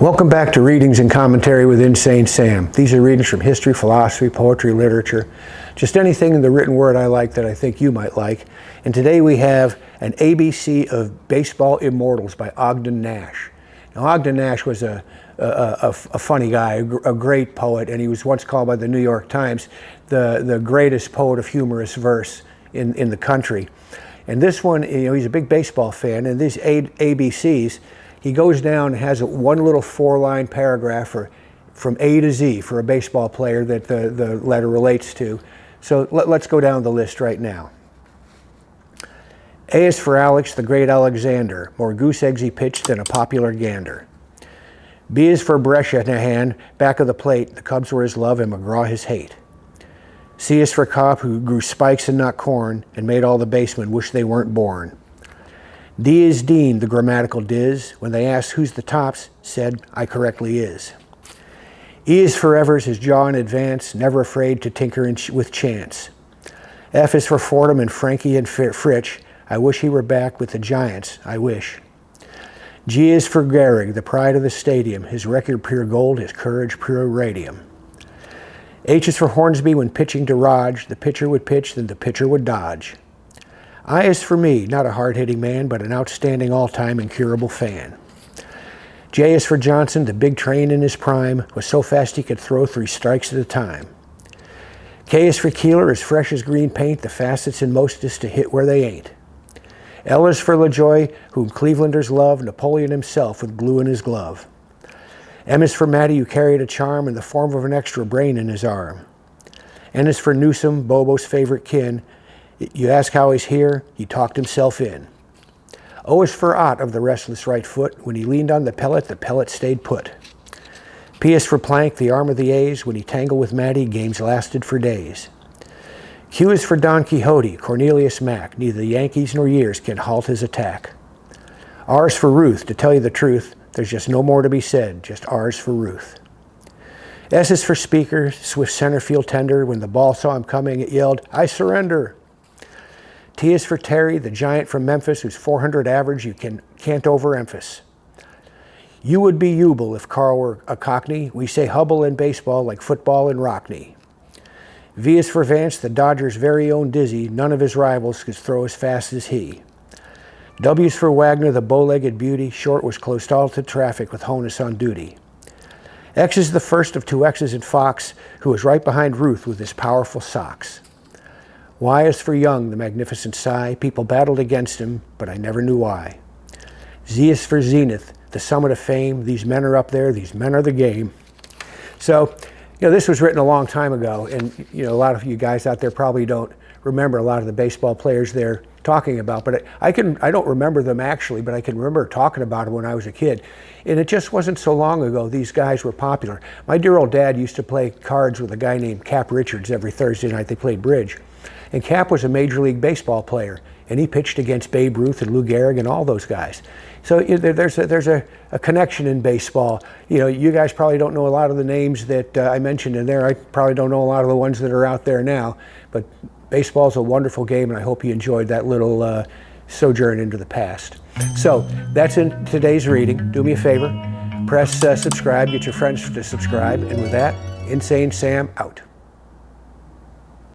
Welcome back to Readings and Commentary with Insane Sam. These are readings from history, philosophy, poetry, literature, just anything in the written word I like that I think you might like. And today we have an ABC of Baseball Immortals by Ogden Nash. Now, Ogden Nash was a funny guy, a great poet, and he was once called by the New York Times the greatest poet of humorous verse in the country. And this one, he's a big baseball fan, and these ABCs, he goes down and has one little 4-line paragraph from A to Z for a baseball player that the letter relates to. So let's go down the list right now. A is for Alex, the great Alexander, more goose eggs he pitched than a popular gander. B is for Bresciahan, back of the plate, the Cubs were his love and McGraw his hate. C is for Cobb, who grew spikes and not corn and made all the basemen wish they weren't born. D is Dean, the grammatical diz, when they asked who's the tops, said, I correctly is. E is for Evers, his jaw in advance, never afraid to tinker with chance. F is for Fordham and Frankie and Fritch, I wish he were back with the Giants, I wish. G is for Gehrig, the pride of the stadium, his record pure gold, his courage pure radium. H is for Hornsby, when pitching to Raj, the pitcher would pitch, then the pitcher would dodge. I is for me, not a hard-hitting man, but an outstanding all-time incurable fan. J is for Johnson, the big train in his prime, was so fast he could throw 3 strikes at a time. K is for Keeler, as fresh as green paint, the fastest and mostest to hit where they ain't. L is for LaJoy, whom Clevelanders love, Napoleon himself with glue in his glove. M is for Matty, who carried a charm in the form of an extra brain in his arm. N is for Newsom, Bobo's favorite kin. You ask how he's here, he talked himself in. O is for Ott of the restless right foot. When he leaned on the pellet stayed put. P is for Plank, the arm of the A's. When he tangled with Matty, games lasted for days. Q is for Don Quixote, Cornelius Mack. Neither the Yankees nor years can halt his attack. R is for Ruth, to tell you the truth, there's just no more to be said, just R's for Ruth. S is for Speaker, swift center field tender. When the ball saw him coming, it yelled, I surrender. T is for Terry, the giant from Memphis, whose 400 average you can't overemphasize. U would be Jubal if Carl were a Cockney. We say Hubble in baseball like football in Rockney. V is for Vance, the Dodgers' very own Dizzy. None of his rivals could throw as fast as he. W is for Wagner, the bow-legged beauty. Short was close all to traffic with Honus on duty. X is the first of 2 X's in Fox, who was right behind Ruth with his powerful socks. Y is for Young, the magnificent sigh. People battled against him, but I never knew why. Z is for Zenith, the summit of fame. These men are up there, these men are the game. So, this was written a long time ago, and a lot of you guys out there probably don't remember a lot of the baseball players they're talking about, but I don't remember them actually, but I can remember talking about them when I was a kid. And it just wasn't so long ago these guys were popular. My dear old dad used to play cards with a guy named Cap Richards every Thursday night. They played bridge. And Cap was a Major League Baseball player, and he pitched against Babe Ruth and Lou Gehrig and all those guys. So there's a connection in baseball. You guys probably don't know a lot of the names that I mentioned in there. I probably don't know a lot of the ones that are out there now, but baseball's a wonderful game, and I hope you enjoyed that little sojourn into the past. So that's in today's reading. Do me a favor, press subscribe, get your friends to subscribe, and with that, Insane Sam out.